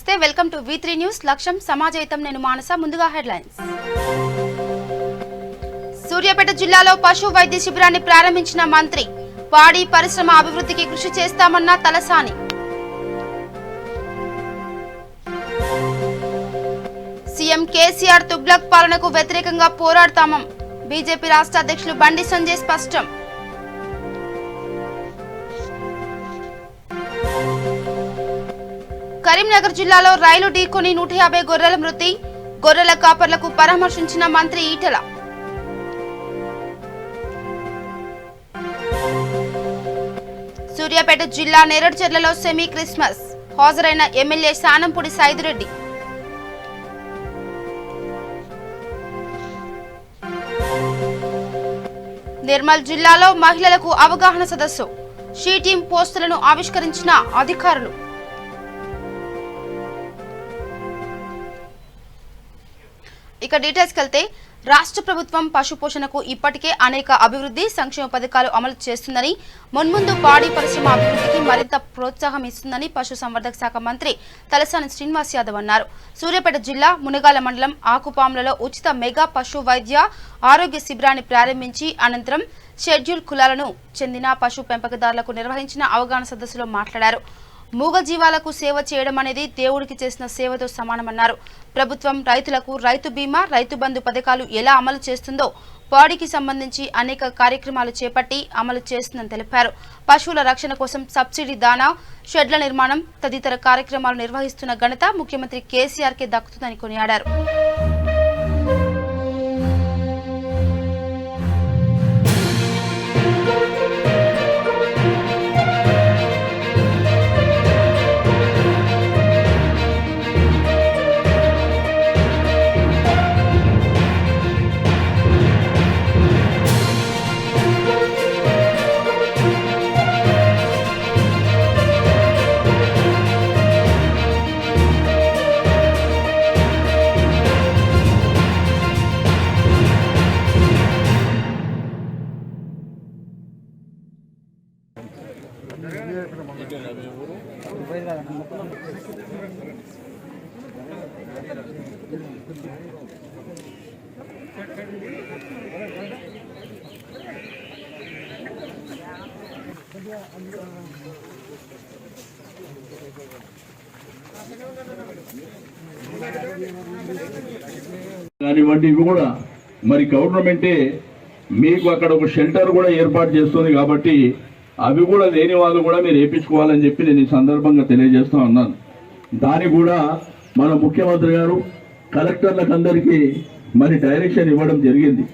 నమస్తే welcome to V3 news లక్ష్యం సమాజహితం నేను మానస ముందుగా హెడ్లైన్స్ సూర్యాపేట జిల్లాలో పశు వైద్య శిబిరాన్ని ప్రారంభించిన మంత్రి పాడి పరిశ్రమ అభివృద్ధికి కృషి చేస్తామన్న తలసాని సీఎం కేసీఆర్ తుగ్లక్ పాలనకు వ్యతిరేకంగా పోరాడతామం బీజేపీ రాష్ట్ర అధ్యక్షులు బండి సంజయ్ స్పష్టం కరీంనగర్ జిల్లాలో రైలు ఢీకొని 150 గొర్రెల మృతి గొర్రెల కాపర్లకు పరామర్శించిన మంత్రి ఈటెల సూర్యాపేట జిల్లా నేరడ్చర్లలో సెమీ క్రిస్మస్ హాజరైన ఎమ్మెల్యే సానంపూడి సైదిరెడ్డి నిర్మల్ జిల్లాలో మహిళలకు అవగాహన సదస్సు షీ టీం పోస్టులను ఆవిష్కరించిన అధికారులు ఇక డీటెయిల్స్ వెళ్తే రాష్ట్ర ప్రభుత్వం పశు పోషణకు ఇప్పటికే అనేక అభివృద్ధి సంక్షేమ పథకాలు అమలు చేస్తుందని మున్ముందు పాడి పరిశ్రమ అభివృద్ధికి మరింత ప్రోత్సాహం ఇస్తుందని పశు సంవర్ధక శాఖ మంత్రి తలసాని శ్రీనివాస్ యాదవ్ అన్నారు. సూర్యాపేట జిల్లా మునగాల మండలం ఆకుపాములలో ఉచిత మెగా పశు వైద్య ఆరోగ్య శిబిరాన్ని ప్రారంభించి అనంతరం షెడ్యూల్ కులాలను చెందిన పశు పెంపకదారులకు నిర్వహించిన అవగాహన సదస్సులో మాట్లాడారు. మూగ జీవాలకు సేవ చేయడం అనేది దేవుడికి చేసిన సేవతో సమానమన్నారు. ప్రభుత్వం రైతులకు రైతు బీమా రైతు బంధు పథకాలు ఎలా అమలు చేస్తుందో పాడికి సంబంధించి అనేక కార్యక్రమాలు చేపట్టి అమలు చేస్తుందని తెలిపారు. పశువుల రక్షణ కోసం సబ్సిడీ దానా షెడ్ల నిర్మాణం తదితర కార్యక్రమాలు నిర్వహిస్తున్న ఘనత ముఖ్యమంత్రి కేసీఆర్ కే దక్కుతుందని కొనియాడారు. కానివ్వండి ఇవి కూడా మరి గవర్నమెంటే మీకు అక్కడ ఒక షెల్టర్ కూడా ఏర్పాటు చేస్తుంది కాబట్టి అవి కూడా లేని వాళ్ళు కూడా మీరు వేయించుకోవాలని చెప్పి నేను ఈ సందర్భంగా తెలియజేస్తూ ఉన్నాను. దానికి కూడా మన ముఖ్యమంత్రి గారు కలెక్టర్లకు అందరికీ మరి డైరెక్షన్ ఇవ్వడం జరిగింది.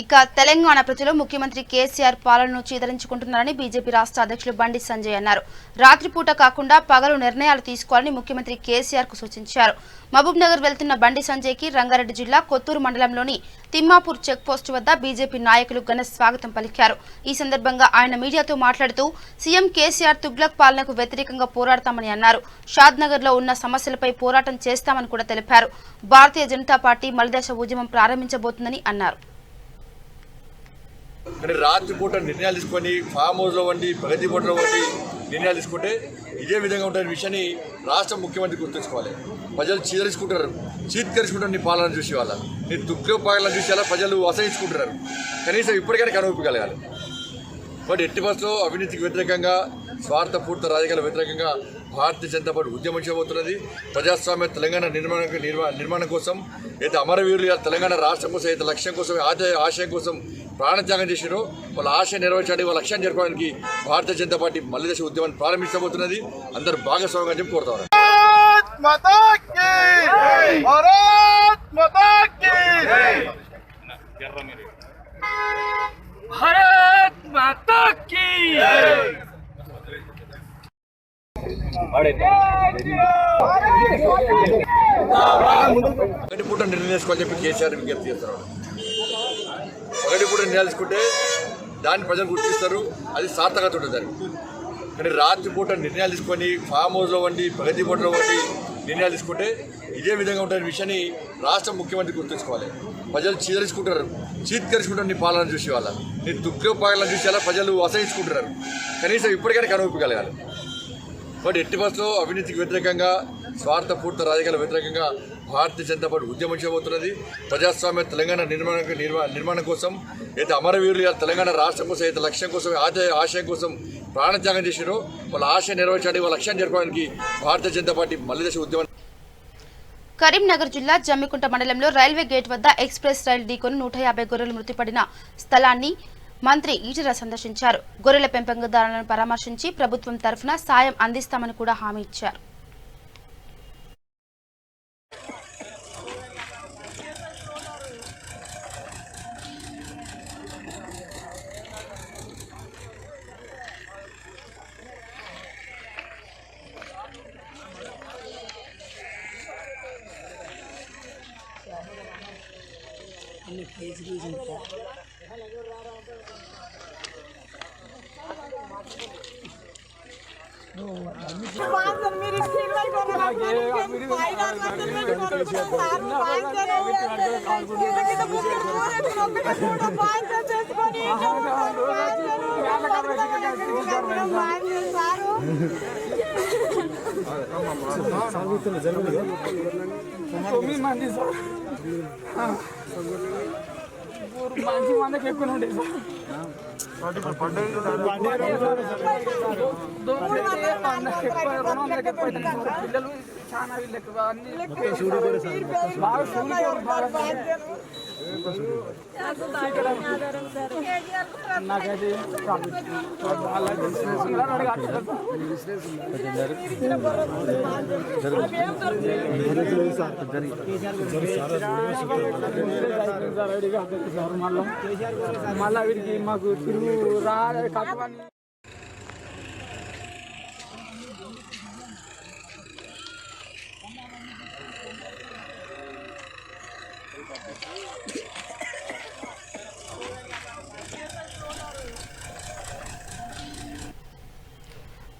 ఇక తెలంగాణ ప్రజలు ముఖ్యమంత్రి కేసీఆర్ పాలనను చీదరించుకుంటున్నారని బీజేపీ రాష్ట్ర అధ్యక్షులు బండి సంజయ్ అన్నారు. రాత్రిపూట కాకుండా పగలు నిర్ణయాలు తీసుకోవాలని ముఖ్యమంత్రి కేసీఆర్ కు సూచించారు. మహబూబ్ నగర్ వెళ్తున్న బండి సంజయ్ కి రంగారెడ్డి జిల్లా కొత్తూరు మండలంలోని తిమ్మాపూర్ చెక్ పోస్టు వద్ద బీజేపీ నాయకులు ఘన స్వాగతం పలికారు. ఈ సందర్భంగా ఆయన మీడియాతో మాట్లాడుతూ సీఎం కేసీఆర్ తుగ్లక్ పాలనకు వ్యతిరేకంగా పోరాడతామని అన్నారు. షాద్ నగర్ లో ఉన్న సమస్యలపై పోరాటం చేస్తామని కూడా తెలిపారు. భారతీయ జనతా పార్టీ మలిదశ ఉద్యమం ప్రారంభించబోతుందని అన్నారు. కానీ రాత్రిపూట నిర్ణయాలు తీసుకొని ఫామ్ హౌస్లో వండి ప్రగతి బోర్డులో వండి నిర్ణయాలు తీసుకుంటే ఇదే విధంగా ఉంటున్న విషయాన్ని రాష్ట్ర ముఖ్యమంత్రి గుర్తుంచుకోవాలి. ప్రజలు చీత్కరించుకుంటారు నీ పాలన చూసి వాళ్ళ నీ దుఃఖ పాలన చూసి అలా ప్రజలు అసహించుకుంటున్నారు. కనీసం ఇప్పటికైనా కనుగొప్పగలగాలి. బట్ ఎట్టి బస్సులో అవినీతికి వ్యతిరేకంగా స్వార్థపూర్త రాజకీయాల వ్యతిరేకంగా భారతీయ జనతా పార్టీ ఉద్యమం చేయబోతున్నది. ప్రజాస్వామ్య తెలంగాణ నిర్మాణం కోసం అయితే అమరవీరులు తెలంగాణ రాష్ట్రం కోసం అయితే లక్ష్యం కోసం ఆశయం కోసం ప్రాణత్యాగం చేసినారో వాళ్ళ ఆశయం నెరవేర్చడానికి వాళ్ళ లక్ష్యాన్ని జరపడానికి భారతీయ జనతా పార్టీ మలిదశ ఉద్యమాన్ని ప్రారంభించబోతున్నది. అందరూ భాగస్వామ్యంగా చెప్పి కోరుతారు. ఒకటి పూట నిర్ణయం తీసుకోవాలని చెప్పి కేసీఆర్ విజ్ఞప్తి చేస్తారు. ఒకటి పూట నిర్ణయాలు తీసుకుంటే దాన్ని ప్రజలు గుర్తిస్తారు, అది సార్థకత ఉంటుంది దానికి. కానీ రాత్రిపూట నిర్ణయాలు తీసుకొని ఫామ్ హౌస్లో వండి ప్రగతి బోర్డులో వండి నిర్ణయాలు తీసుకుంటే ఇదే విధంగా ఉంటున్న విషయాన్ని రాష్ట్ర ముఖ్యమంత్రి గుర్తుంచుకోవాలి. ప్రజలు చీత్కరించుకుంటారు నీ పాలన చూసి వాళ్ళ నీ దుఃఖపాలన చూసి అలా ప్రజలు అసహించుకుంటున్నారు. కనీసం ఇప్పటికైనా కనువిప్పగలగాలి. బట్ ఎట్టి బస్సులో అవినీతికి వ్యతిరేకంగా స్వార్థపూర్త రాజకీయాల వ్యతిరేకంగా భారతీయ జనతా పార్టీ ఉద్యమం చేయబోతున్నది. ప్రజాస్వామ్య తెలంగాణ నిర్మాణం కోసం అయితే అమరవీరులు తెలంగాణ రాష్ట్రం కోసం అయితే లక్ష్యం కోసం ఆశయం కోసం ప్రాణత్యాగం చేసినారో వాళ్ళ ఆశయం నెరవేర్చడానికి వాళ్ళ లక్ష్యాన్ని జరపడానికి భారతీయ జనతా పార్టీ మళ్ళీ దశ ఉద్యమం. కరీంనగర్ జిల్లా జమ్మికుంట మండలంలో రైల్వే గేట్ వద్ద ఎక్స్ప్రెస్ రైలు ఢీకొని 150 గొర్రెలు మృతి పడిన స్థలాన్ని మంత్రి ఈటెల సందర్శించారు. గొర్రెల పెంపకందారులను పరామర్శించి ప్రభుత్వం తరఫున సాయం అందిస్తామని కూడా హామీ ఇచ్చారు. మంచి మందకి ఎక్కువ ఉండేది పిల్లలు చాలా వీళ్ళకి నాకైతే మళ్ళా వీరికి మాకు తిరుగు రా కట్టమని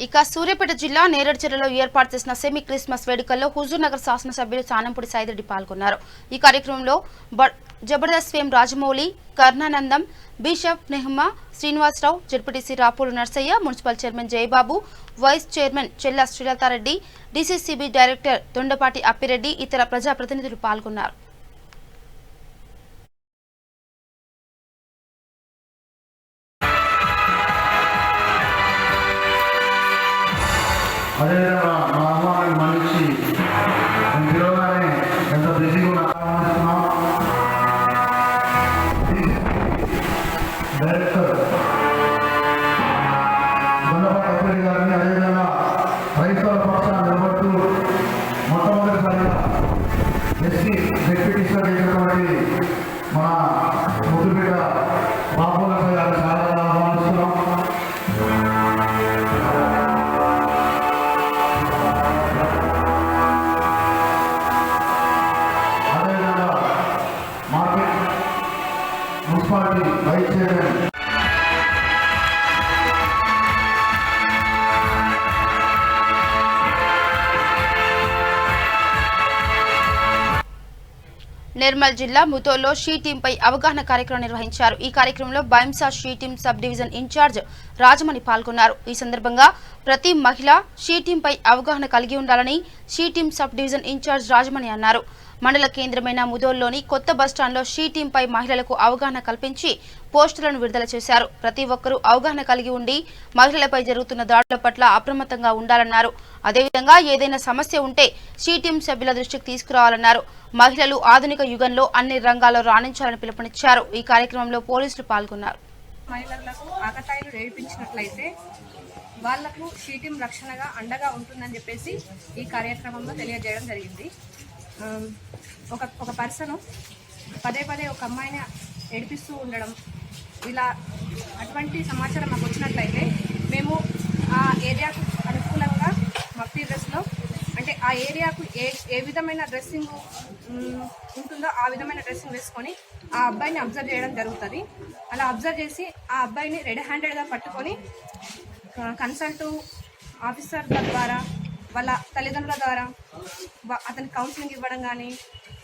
ఇక సూర్యాపేట జిల్లా నేరేడుచెర్లలో ఏర్పాటు చేసిన సెమీ క్రిస్మస్ వేడుకల్లో హుజూర్నగర్ శాసనసభ్యులు చానంపూడి సైదిరెడ్డి పాల్గొన్నారు. ఈ కార్యక్రమంలో Jabardasth fame Rajamouli, Karnanandam, bishop Nehma Srinivasarao, ZPTC Rapulu Narsaiah, municipal chairman Jayababu, vice chairman Chella Srilathareddy, DCCB director Dondapati Appireddy, ఇతర ప్రజాప్రతినిధులు పాల్గొన్నారు. అదేవిధంగా మా అమ్మాయిని మనిషి పిలవగానే ఎంత బిజీగా ఆహ్వానిస్తున్నాం. డైరెక్టర్ దొండపాటి అప్పిరెడ్డి గారిని, అదేవిధంగా క్రైస్తవ పక్షాన్ని నిలబడుతూ మొట్టమొదటిసారిగా ఎస్సీ డిప్యూటీగా చేసినటువంటి మన ముద్దుబిడ్డ బాబులపై గారు చాలా ఆహ్వానిస్తున్నాం. మున్సిపాలిటీ వైస్ చైర్మన్ నిర్మల్ జిల్లా ముతోల్లో షీ టీంపై అవగాహన కార్యక్రమం నిర్వహించారు. ఈ కార్యక్రమంలో Bhainsa she team sub division incharge Rajamani పాల్గొన్నారు. ఈ సందర్భంగా ప్రతి మహిళ షీ టీంపై అవగాహన కలిగి ఉండాలని she team sub division incharge Rajamani అన్నారు. మండల కేంద్రమైన ముదోల్లోని కొత్త బస్టాండ్లో షీ టీంపై మహిళలకు అవగాహన కల్పించి పోస్టులను విడుదల చేశారు. ప్రతి ఒక్కరూ అవగాహన కలిగి ఉండి మహిళలపై జరుగుతున్న దాడుల పట్ల అప్రమత్తంగా ఉండాలన్నారు. అదేవిధంగా ఏదైనా సమస్య ఉంటే షీ టీం సభ్యుల దృష్టికి తీసుకురావాలన్నారు. మహిళలు ఆధునిక యుగంలో అన్ని రంగాల్లో రాణించాలని పిలుపునిచ్చారు. ఈ కార్యక్రమంలో పోలీసులు పాల్గొన్నారు. మహిళలకు ఆకతాయిలు రేపించినట్లయితే వాళ్లకు షీ టీం రక్షణగా అండగా ఉంటుందని చెప్పేసి ఈ కార్యక్రమంలో తెలియజేయడం జరిగింది. ఒక పర్సన్ పదే పదే ఒక అమ్మాయిని ఏడిపిస్తూ ఉండడం, ఇలా అటువంటి సమాచారం మాకు వచ్చినట్లయితే మేము ఆ ఏరియాకు అనుకూలంగా మఫ్తీ డ్రెస్లో, అంటే ఆ ఏరియాకు ఏ విధమైన డ్రెస్సింగ్ ఉంటుందో ఆ విధమైన డ్రెస్సింగ్ వేసుకొని ఆ అబ్బాయిని అబ్జర్వ్ చేయడం జరుగుతుంది. అలా అబ్జర్వ్ చేసి ఆ అబ్బాయిని రెడ్ హ్యాండెడ్గా పట్టుకొని కన్సల్ట్ ఆఫీసర్ల ద్వారా వాళ్ళ తల్లిదండ్రుల ద్వారా అతనికి కౌన్సిలింగ్ ఇవ్వడం కానీ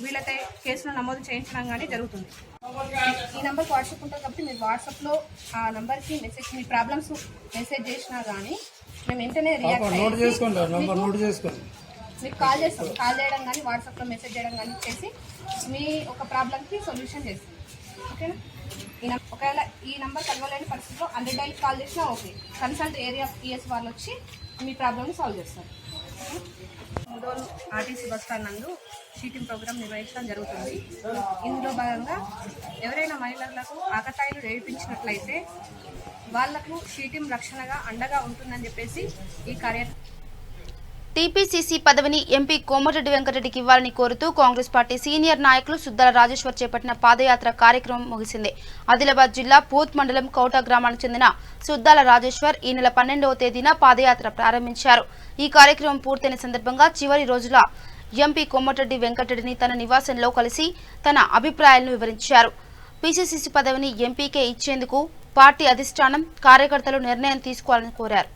వీళ్ళైతే కేసులు నమోదు చేయించడం కానీ జరుగుతుంది. ఈ నెంబర్కి వాట్సాప్ ఉంటుంది కాబట్టి మీరు వాట్సాప్లో ఆ నెంబర్కి మెసేజ్ మీ ప్రాబ్లమ్స్ మెసేజ్ చేసినా కానీ మేము వెంటనే మీకు కాల్ చేస్తాం. కాల్ చేయడం కానీ వాట్సాప్లో మెసేజ్ చేయడం కానీ చేసి మీ ఒక ప్రాబ్లంకి సొల్యూషన్ చేస్తాం. ఓకేనా? ఒకవేళ ఈ నెంబర్ కలవలేని పరిస్థితిలో 100 డైల్కి కాల్ చేసినా ఓకే. కన్సల్ట్ ఏరియా పిఎస్ వాళ్ళు వచ్చి మీ ప్రాబ్లమ్ని సాల్వ్ చేస్తారు. ముదోల్ ఆర్టీసీ బస్ స్టాండ్ నందు షీటింగ్ ప్రోగ్రామ్ నిర్వహించడం జరుగుతుంది. ఇందులో భాగంగా ఎవరైనా మహిళలకు ఆకతాయిలు రేపించినట్లయితే వాళ్లకు షీటింగ్ రక్షణగా అండగా ఉంటుందని చెప్పేసి ఈ కార్యక్రమం టీపీసీసీ పదవిని ఎంపీ కోమటిరెడ్డి వెంకటరెడ్డికి ఇవ్వాలని కోరుతూ కాంగ్రెస్ పార్టీ సీనియర్ నాయకులు సుద్దాల రాజేశ్వర్ చేపట్టిన పాదయాత్ర కార్యక్రమం ముగిసింది. ఆదిలాబాద్ జిల్లా పూత్ మండలం కౌట గ్రామానికి చెందిన సుద్దాల రాజేశ్వర్ ఈ నెల 12వ తేదీన పాదయాత్ర ప్రారంభించారు. ఈ కార్యక్రమం పూర్తయిన సందర్భంగా చివరి రోజుల ఎంపీ కోమటిరెడ్డి వెంకటరెడ్డిని తన నివాసంలో కలిసి తన అభిప్రాయాలను వివరించారు. పీసీసీ పదవిని ఎంపీకే ఇచ్చేందుకు పార్టీ అధిష్టానం కార్యకర్తలు నిర్ణయం తీసుకోవాలని కోరారు.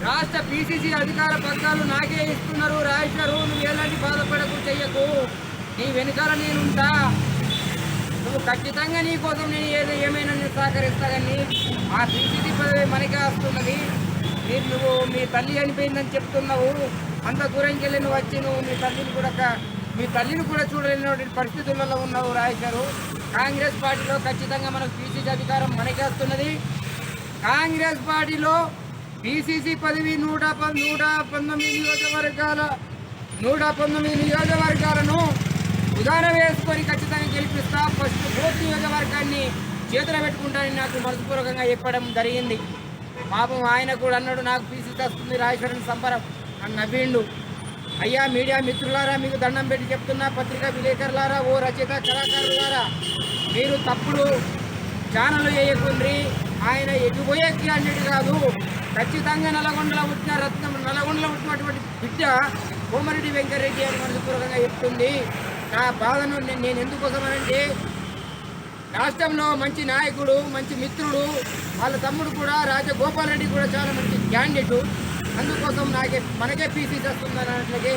రాష్ట్ర పీసీసీ అధికార పత్రాలు నాకే ఇస్తున్నారు. రాజేశ్వరు, నువ్వు ఎలాంటి బాధపడకు, చెయ్యకు, నీ వెనుకాల నేనుంటా, నువ్వు ఖచ్చితంగా నీ కోసం నేను ఏమైనా సహకరిస్తా. కానీ ఆ పీసీసీ పదవి మనకే వస్తున్నది. నువ్వు మీ తల్లి చనిపోయిందని చెప్తున్నావు. అంత దూరంకి వెళ్ళి నువ్వు వచ్చి నువ్వు మీ తల్లిని కూడా చూడలేని పరిస్థితులలో ఉన్నావు. రాజేశ్వరు, కాంగ్రెస్ పార్టీలో ఖచ్చితంగా మనకు పీసీసీ అధికారం మనకే వస్తున్నది. కాంగ్రెస్ పార్టీలో పీసీసీ పదవి 119 నియోజకవర్గాలను ఉదాహరణ వేసుకొని ఖచ్చితంగా గెలిపిస్తా. ఫస్ట్ బోత్ నియోజకవర్గాన్ని చేతులు పెట్టుకుంటానని నాకు మనస్పూర్వకంగా చెప్పడం జరిగింది. పాపం ఆయన కూడా అన్నాడు, నాకు పీసీసీ వస్తుంది రాజేశ్వరన్ సంబరం అని నవ్విండు. అయ్యా మీడియా మిత్రులారా, మీకు దండం పెట్టి చెప్తున్నా, పత్రికా విలేకరులారా, ఓ రచయిత కళాకారులారా, మీరు తప్పుడు ఛానల్ వేయకుండ్రి. ఆయన ఎటుపోయే క్యాండిడేట్ కాదు. ఖచ్చితంగా నల్గొండలో పుట్టినటువంటి బిడ్డ కోమటిరెడ్డి వెంకటరెడ్డి అని మనస్పూర్వకంగా చెప్తుంది. నా బాధను నేను ఎందుకోసమనంటే, రాష్ట్రంలో మంచి నాయకుడు, మంచి మిత్రుడు, వాళ్ళ తమ్ముడు కూడా రాజగోపాల్ రెడ్డి కూడా చాలా మంచి క్యాండిడేటు. అందుకోసం మనకే పీసీసీ వస్తుందన్నట్లయితే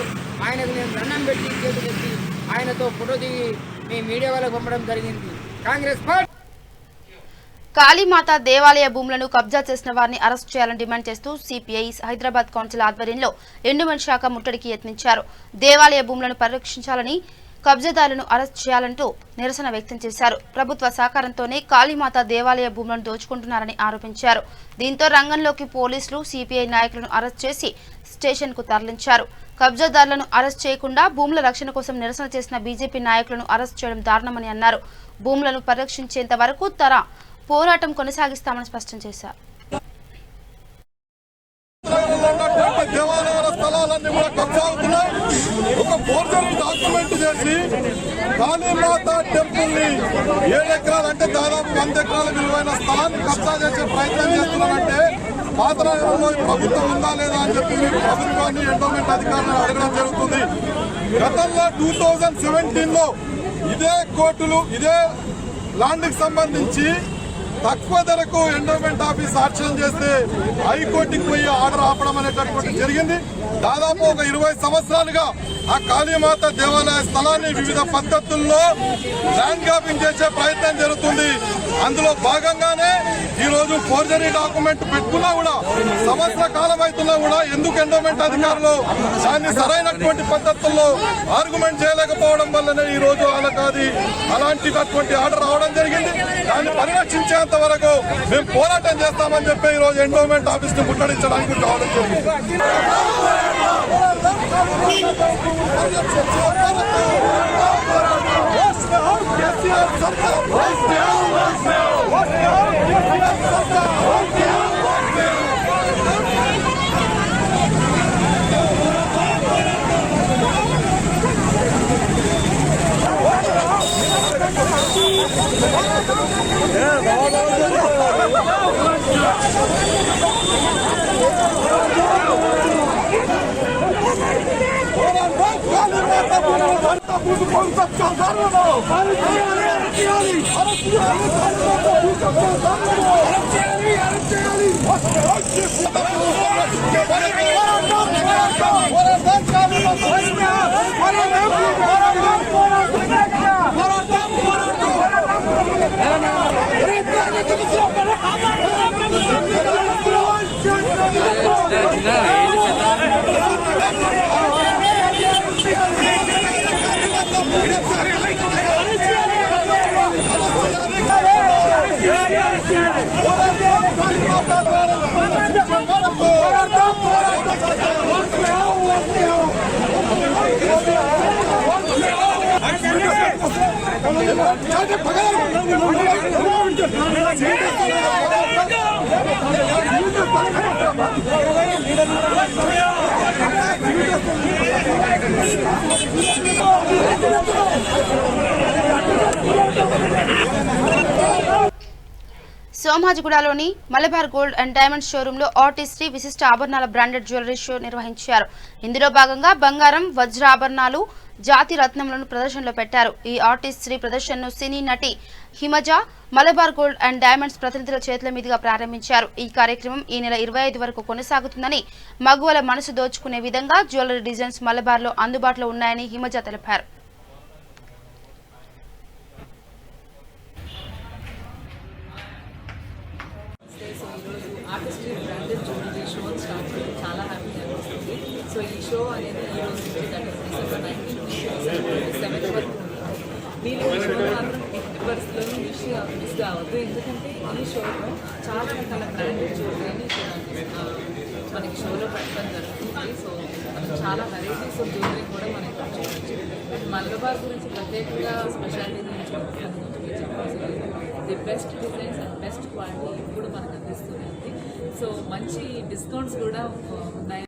ఆయనకు నేను దండం పెట్టి చేతులు పెట్టి ఆయనతో ఫోటో దిగి మీ మీడియా వాళ్ళకి పంపడం జరిగింది. కాంగ్రెస్ పార్టీ కాళీమాత దేవాలయ భూములను కబ్జా చేసిన వారిని అరెస్టు చేయాలని డిమాండ్ చేస్తూ సిపిఐ హైదరాబాద్ కౌన్సిల్ ఆధ్వర్యంలో ఎండోమెంట్ శాఖ ముట్టడికి యత్నించారు. దేవాలయ భూములను పరిరక్షించాలని, కబ్జాదారులను అరెస్టు చేయాలంటూ నిరసన వ్యక్తం చేశారు. ప్రభుత్వ సహకారంతోనే కాళీమాత దేవాలయ భూములను దోచుకుంటున్నారని ఆరోపించారు. దీంతో రంగంలోకి పోలీసులు సిపిఐ నాయకులను అరెస్ట్ చేసి స్టేషన్ కు తరలించారు. కబ్జాదారులను అరెస్ట్ చేయకుండా భూముల రక్షణ కోసం నిరసన చేసిన బీజేపీ నాయకులను అరెస్ట్ చేయడం దారుణమని అన్నారు. భూములను పరిరక్షించేంత వరకు పోరాటం కొనసాగిస్తామని స్పష్టం చేశారు. దేవాలయాల స్థలాలన్నీ కూడా కబ్జా అవుతున్నాయి. ఒక ఫోర్జరీ డాక్యుమెంట్ చేసి కాళీమాత టెంపుల్ ని 7 ఎకరాలు అంటే దాదాపు 100 ఎకరాల విలువైన స్థలాన్ని కబ్జా చేసే ప్రయత్నం చేస్తున్నారంటే పాతనగరంలో ప్రభుత్వం ఉందా లేదా అని చెప్పి మీరు ప్రభుత్వాన్ని ఎండోమెంట్ అధికారులను అడగడం జరుగుతుంది. గతంలో 2017లో ఇదే కోర్టులు ఇదే ల్యాండ్కి సంబంధించి తక్కువ ధరకు ఎండోమెంట్ ఆఫీస్ సాక్ష్యం చేస్తే హైకోర్టుకి పోయి ఆర్డర్ ఆపడం అనేటటువంటి జరిగింది. దాదాపు ఒక 20 సంవత్సరాలుగా ఆ కాళీమాత దేవాలయ స్థలాన్ని వివిధ పద్ధతుల్లో ల్యాండ్ గ్రాబింగ్ చేసే ప్రయత్నం జరుగుతుంది. అందులో భాగంగానే ఈ రోజు ఫోర్జరీ డాక్యుమెంట్ పెట్టుకున్నా కూడా సంవత్సర కాలం అవుతున్నా కూడా ఎందుకు ఎండోమెంట్ అధికారులు దాన్ని సరైనటువంటి పద్ధతుల్లో ఆర్గ్యుమెంట్ చేయలేకపోవడం వల్లనే ఈ రోజు వాళ్ళకి అలాంటిటువంటి ఆర్డర్ రావడం జరిగింది. దాన్ని పరిరక్షించేంత వరకు మేము పోరాటం చేస్తామని చెప్పి ఈ రోజు ఎండోమెంట్ ఆఫీస్ ని ముట్టడించడానికి రావడం జరిగింది. సోమాజిగూడలోని మలబార్ గోల్డ్ అండ్ డైమండ్ షోరూంలో ఆర్టిస్ట్రీ విశిష్ట ఆభరణాల బ్రాండెడ్ జ్యువెలరీ షో నిర్వహించారు. ఇందులో భాగంగా బంగారం, వజ్ర ఆభరణాలు, జాతి రత్నములను ప్రదర్శనలో పెట్టారు. ఈ ఆర్టిస్ట్రీ ప్రదర్శనను సినీ నటి Himaja, Malabar gold and diamonds ప్రతినిధుల చేతుల మీదుగా ప్రారంభించారు. ఈ కార్యక్రమం ఈ నెల 25 వరకు కొనసాగుతుందని, మగువల మనసు దోచుకునే విధంగా జ్యువెలరీ డిజైన్స్ మలబార్లో అందుబాటులో ఉన్నాయని హిమజ తెలిపారు. Artistry branded jewellery show start చేయడం చాలా హ్యాపీగా అనిపిస్తుంది. సో ఈ షో అనేది ఈ రోజు నుంచి December 19 వరకు మీరు ఈ షో మాత్రం ఎట్టి పరిస్థితుల్లో మిస్ కావద్దు. ఎందుకంటే ఈ షోలో చాలా రకాల బ్రాండెడ్ జ్యువెలరీని మనకి షోలో పెట్టడం జరుగుతుంది. సో మనకు చాలా వెరైటీస్ ఆఫ్ జ్యువెలరీ కూడా మనకి చూడవచ్చు. మలబార్ గురించి ప్రత్యేకంగా స్పెషాలిటీ గురించి చెప్పాల్సింది the best designs and best quality ఇప్పుడు మనకు అందిస్తుంది. సో మంచి డిస్కౌంట్స్ కూడా ఉన్నాయి.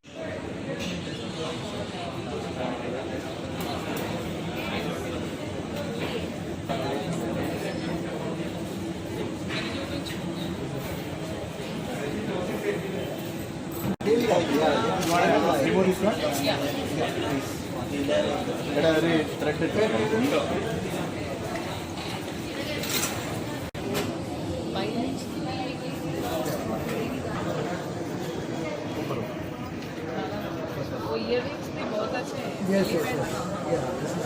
वो इयररिंग्स भी बहुत अच्छे हैं. Yes, yes, yes. Yeah, this is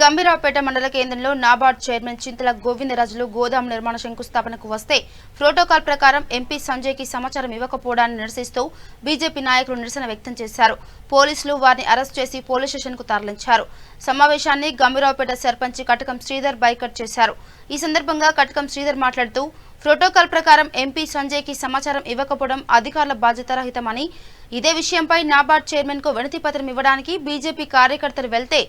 Gambhiraopet మండల కేంద్రంలో నాబార్డ్ చైర్మన్ చింతల గోవిందరాజులు గోదాం నిర్మాణ శంకుస్థాపనకు వస్తే ప్రోటోకాల్ ప్రకారం ఎంపీ సంజయ్కి సమాచారం ఇవ్వకపోవడాన్ని నిరసిస్తూ బీజేపీ నాయకులు నిరసన వ్యక్తం చేశారు. పోలీసులు వారిని అరెస్ట్ చేసి పోలీస్ స్టేషన్కు తరలించారు. సమావేశాన్ని గంభీరావుపేట సర్పంచ్ కటకం శ్రీధర్ బైకట్ చేశారు. ఈ సందర్భంగా కటకం శ్రీధర్ మాట్లాడుతూ ప్రోటోకాల్ ప్రకారం ఎంపీ సంజయ్కి సమాచారం ఇవ్వకపోవడం అధికారుల బాధ్యతారహితమని, ఇదే విషయంపై నాబార్డ్ చైర్మన్ కు వినతి పత్రం ఇవ్వడానికి బీజేపీ కార్యకర్తలు వెళ్తే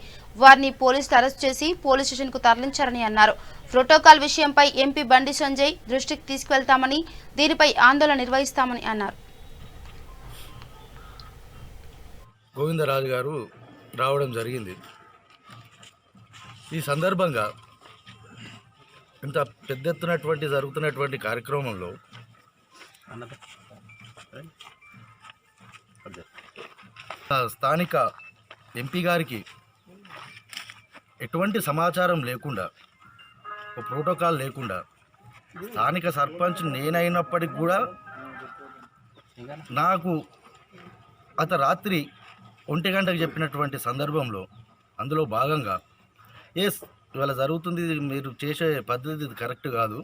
వారిని పోలీసులు అరెస్ట్ చేసి పోలీస్ స్టేషన్ కు తరలించారని అన్నారు. ప్రోటోకాల్ విషయంపై ఎంపీ బండి సంజయ్ దృష్టికి తీసుకువెళ్తామని, దీనిపై ఆందోళన నిర్వహిస్తామని అన్నారు. గోవిందరాజు గారు రావడం జరిగింది. ఈ సందర్భంగా ఇంత పెద్ద ఎత్తునటువంటి జరుగుతున్నటువంటి కార్యక్రమంలో స్థానిక ఎంపీ గారికి ఎటువంటి సమాచారం లేకుండా, ప్రోటోకాల్ లేకుండా, స్థానిక సర్పంచ్ నేనైనప్పటికి కూడా నాకు రాత్రి 1 గంటకు చెప్పినటువంటి సందర్భంలో అందులో భాగంగా ఇవాళ జరుగుతుంది, మీరు చేసే పద్ధతి కరెక్ట్ కాదు,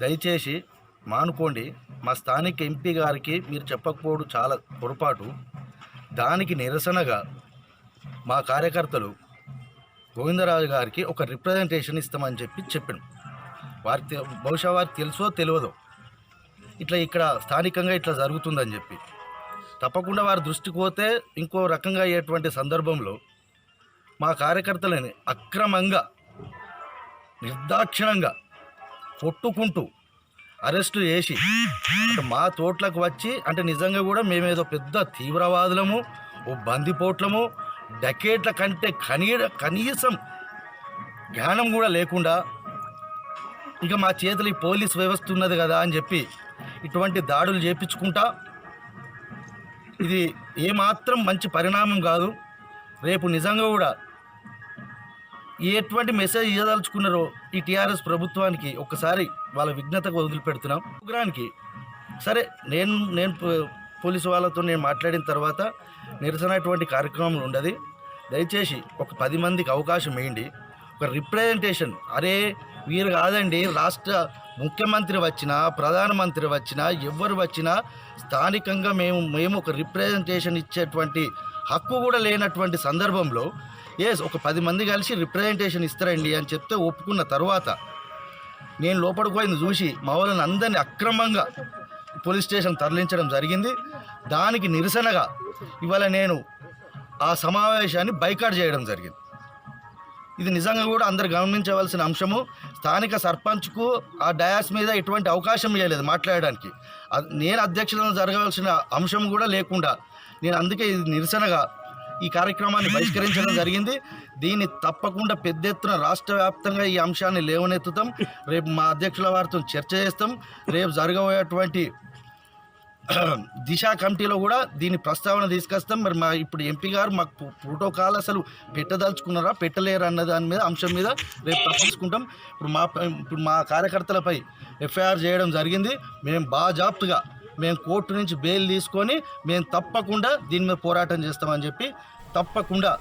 దయచేసి మానుకోండి, మా స్థానిక ఎంపీ గారికి మీరు చెప్పకపోవడం చాలా పొరపాటు, దానికి నిరసనగా మా కార్యకర్తలు గోవిందరాజు గారికి ఒక రిప్రజెంటేషన్ ఇస్తామని చెప్పాను. వారికి బహుశా వారికి తెలుసో తెలియదో ఇట్లా ఇక్కడ స్థానికంగా ఇట్లా జరుగుతుందని చెప్పి, తప్పకుండా వారి దృష్టికి పోతే ఇంకో రకంగా అయ్యేటువంటి సందర్భంలో మా కార్యకర్తలని అక్రమంగా నిర్దాక్షిణంగా కొట్టుకుంటూ అరెస్టులు చేసి మా తోట్లకు వచ్చి నిజంగా కూడా మేమేదో పెద్ద తీవ్రవాదులము, ఓ బందిపోట్లము, డకేట్ల కంటే కనీసం జ్ఞానం కూడా లేకుండా ఇక మా చేతులు ఈ పోలీస్ వ్యవస్థ ఉన్నది కదా అని చెప్పి ఇటువంటి దాడులు చేపించుకుంటా ఇది ఏమాత్రం మంచి పరిణామం కాదు. రేపు నిజంగా కూడా ఎటువంటి మెసేజ్ ఇవ్వదలుచుకున్నారో ఈ టీఆర్ఎస్ ప్రభుత్వానికి ఒక్కసారి వాళ్ళ విఘ్నతకు వదిలిపెడుతున్నాం. ప్రోగ్రానికి సరే నేను పోలీసు వాళ్ళతో నేను మాట్లాడిన తర్వాత నిరసనటువంటి కార్యక్రమం ఉండదు. దయచేసి ఒక 10 మందికి అవకాశం వేయండి. ఒక రిప్రజెంటేషన్, అరే వీరు కాదండి, రాష్ట్ర ముఖ్యమంత్రి వచ్చినా ప్రధానమంత్రి వచ్చినా ఎవరు వచ్చినా స్థానికంగా మేము ఒక రిప్రజెంటేషన్ ఇచ్చేటువంటి హక్కు కూడా లేనటువంటి సందర్భంలో ఒక 10 మంది కలిసి రిప్రజెంటేషన్ ఇస్తారండి అని చెప్తే ఒప్పుకున్న తర్వాత నేను లోపలికి పోయింది చూసి మా వాళ్ళని అందరినీ అక్రమంగా పోలీస్ స్టేషన్ తరలించడం జరిగింది. దానికి నిరసనగా ఇవాళ నేను ఆ సమావేశాన్ని బైకాట్ చేయడం జరిగింది. ఇది నిజంగా కూడా అందరు గమనించవలసిన అంశము. స్థానిక సర్పంచ్కు ఆ డయాస్ మీద ఎటువంటి అవకాశం ఇవ్వలేదు మాట్లాడడానికి. నేను అధ్యక్షతన జరగాల్సిన అంశం కూడా లేకుండా నేను అందుకే ఇది నిరసనగా ఈ కార్యక్రమాన్ని బహిష్కరించడం జరిగింది. దీన్ని తప్పకుండా పెద్ద ఎత్తున రాష్ట్ర వ్యాప్తంగా ఈ అంశాన్ని లేవనెత్తుతాం. రేపు మా అధ్యక్షుల వారితో చర్చ చేస్తాం. రేపు జరగబోయేటువంటి దిశ కమిటీలో కూడా దీని ప్రస్తావన తీసుకొస్తాం. మరి మా ఇప్పుడు ఎంపీ గారు మాకు ప్రోటోకాల్ అసలు పెట్టదలుచుకున్నారా పెట్టలేరు అన్న దాని మీద అంశం మీద రేపు తప్పించుకుంటాం. ఇప్పుడు మా కార్యకర్తలపై ఎఫ్ఐఆర్ చేయడం జరిగింది. మేము బాజాప్తుగా మేము కోర్టు నుంచి బెయిల్ తీసుకొని మేము తప్పకుండా దీని మీద పోరాటం చేస్తామని చెప్పి తప్పకుండా.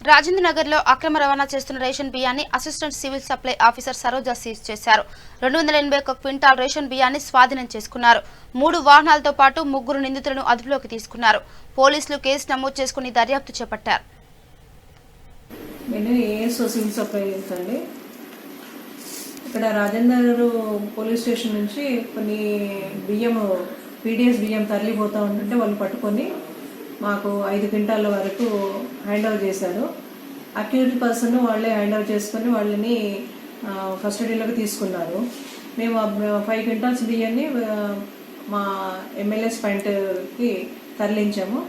రాజేంద్ర నగర్ లో అక్రమ రవాణా చేస్తున్న రేషన్ బియ్యాన్ని assistant civil supply officer Saroja seize చేశారు. 281 క్వింటాల్ రేషన్ బియ్యాన్ని స్వాధీనం చేసుకున్నారు. 3 వాహనాలతో పాటు 3 నిందితులను అదుపులోకి తీసుకున్నారు. పోలీసులు కేసు నమోదు చేసుకుని దర్యాప్తు చేపట్టారు. నేను ఏఎస్ఓ సివిల్ సప్లై అండి. ఇక్కడ రాజేంద్ర పోలీస్ స్టేషన్ నుంచి కొన్ని పీడిఎస్ బియ్యం తరలిపోతూ ఉంటుంటే వాళ్ళు పట్టుకొని మాకు 5 క్వింటాల వరకు హ్యాండ్ ఓవర్ చేశారు. అక్యూజ్డ్ పర్సన్ వాళ్ళే హ్యాండ్ ఓవర్ చేసుకొని వాళ్ళని కస్టడీలోకి తీసుకున్నారు. మేము 5 క్వింటాల్స్ బియ్యాన్ని మా ఎమ్మెల్యేస్ పాయింట్కి తరలించాము.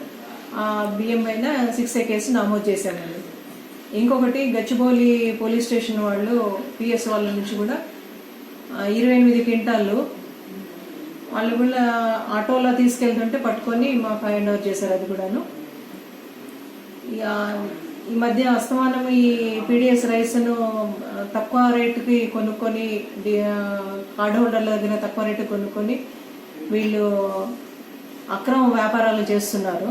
ఆ బియ్యం పైన 6A కేసు నమోదు చేశామండి. ఇంకొకటి గచ్చిబౌలి పోలీస్ స్టేషన్ వాళ్ళు పిఎస్ వాళ్ళ నుంచి కూడా 28 క్వింటాళ్ళు వాళ్ళు కూడా ఆటోలో తీసుకెళ్తుంటే పట్టుకొని మాకు హ్యాండ్ ఓవర్ చేశారు. అది కూడాను ఈ మధ్య అస్తమానం ఈ పీడిఎస్ రైస్ను తక్కువ రేటుకి కొనుక్కొని కార్డ్ హోల్డర్ల దగ్గర తక్కువ రేటుకి కొనుక్కొని వీళ్ళు అక్రమ వ్యాపారాలు చేస్తున్నారు.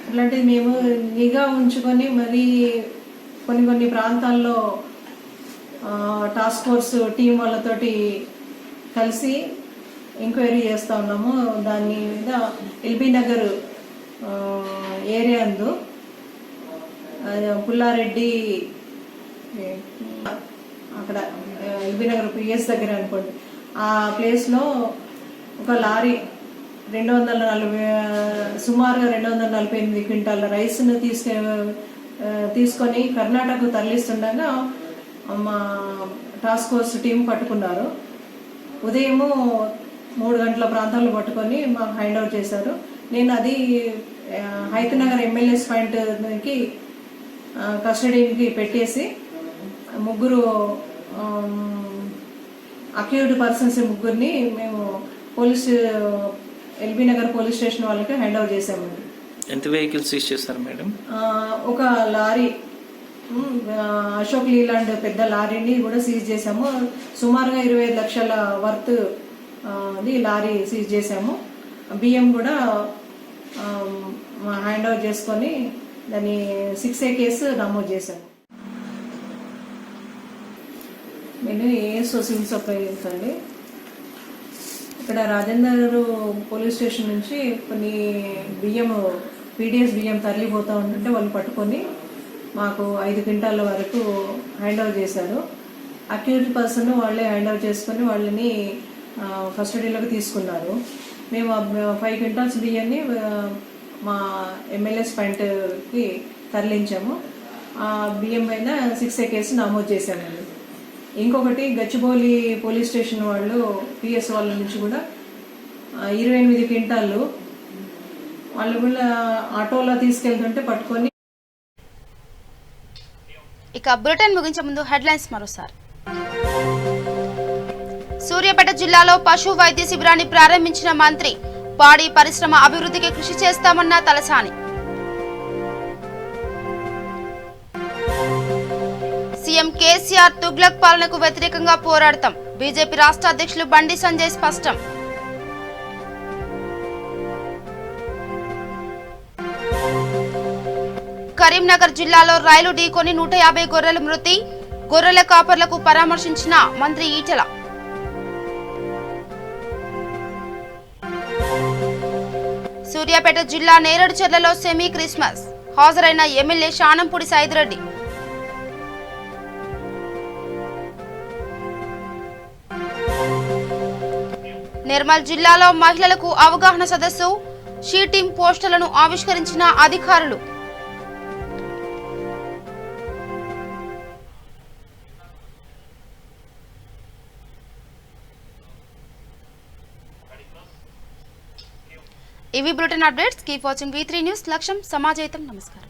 అట్లాంటిది మేము నిఘా ఉంచుకొని మరి కొన్ని ప్రాంతాల్లో టాస్క్ ఫోర్స్ టీం వాళ్ళతోటి కలిసి ఎంక్వైరీ చేస్తూ ఉన్నాము. దాని మీద ఎల్బీ నగర్ ఏరియా అందు పుల్లారెడ్డి అక్కడ ఎల్బీ నగర్ పిఎస్ దగ్గర అనుకోండి, ఆ ప్లేస్లో ఒక లారీ 240 సుమారుగా 248 క్వింటాల రైస్ను తీసుకొని కర్ణాటకకు తరలిస్తుండగా మా టాస్క్ ఫోర్స్ టీం పట్టుకున్నారు. ఉదయము 3 గంటల ప్రాంతాల్లో పట్టుకొని మాకు హ్యాండ్ ఓవర్ చేశారు. నేను అది హైతనగర్ ఎమ్మెల్యేస్ పాయింట్కి కస్టడీకి పెట్టేసి 3 అక్యూజ్డ్ పర్సన్స్ 3ని మేము ఎల్బీ నగర్ పోలీస్ స్టేషన్ వాళ్ళకి హ్యాండ్ ఓవర్ చేశామండి. ఎంత వెహికల్స్ సీజ్ చేస్తారు మేడం? ఒక లారీ అశోక్ లీలాండ్ పెద్ద లారీని కూడా సీజ్ చేశాము. సుమారుగా 25 లక్షల వర్త్ లారీ సీజ్ చేశాము. బియ్యం కూడా హ్యాండ్ ఓవర్ చేసుకొని దాన్ని 6A కేసు నమోదు చేశాము. నేను ఏఎస్ఓ సివిల్ సప్లై అండి. ఇక్కడ రాజేంద్ర పోలీస్ స్టేషన్ నుంచి కొన్ని పీడిఎస్ బియ్యం తరలిపోతూ ఉంటుంటే వాళ్ళు పట్టుకొని మాకు 5 క్వింటాల వరకు హ్యాండ్ ఓవర్ చేశారు. అక్యూజ్డ్ పర్సన్ వాళ్ళే హ్యాండ్ ఓవర్ చేసుకొని వాళ్ళని కస్టడీలోకి తీసుకున్నారు. మేము 5 క్వింటాల్స్ బియ్యాన్ని మా ఎమ్మెల్యేస్ పాయింట్కి తరలించాము. ఆ బియ్యం పైన 6A కేసు నమోదు చేశామండి. ఇంకొకటి గచ్చిబౌలి పోలీస్ స్టేషన్ వాళ్ళు పిఎస్ వాళ్ళ నుంచి కూడా 28 క్వింటాళ్ళు వాళ్ళు కూడా ఆటోలో తీసుకెళ్తుంటే పట్టుకొని. ఇక బులెటిన్ ముగించే ముందు హెడ్లైన్స్ మరోసారి. సూర్యాపేట జిల్లాలో పశు వైద్య శిబిరాన్ని ప్రారంభించిన మంత్రి. పాడి పరిశ్రమ అభివృద్ధికి కృషి చేస్తామన్న తలసాని. సీఎం కేసీఆర్ తుగ్లక్ పాలనకు వ్యతిరేకంగా పోరాడతాం. బీజేపీ రాష్ట్ర అధ్యక్షులు బండి సంజయ్ స్పష్టం. కరీంనగర్ జిల్లాలో రైలు ఢీకొని 150 గొర్రెల మృతి. గొర్రెల కాపర్లకు పరామర్శించిన మంత్రి ఈటెల. సూర్యాపేట జిల్లా నేరేడుచెర్లలో సెమీ క్రిస్మస్. హాజరైన ఎమ్మెల్యే శానంపూడి సైదిరెడ్డి. నిర్మల్ జిల్లాలో మహిళలకు అవగాహన సదస్సు. షీటింగ్ పోస్టర్లను ఆవిష్కరించిన అధికారులు. ఇవి bulletin updates. Keep watching V3 news. లక్ష్యం సమాజహితం. నమస్కారం.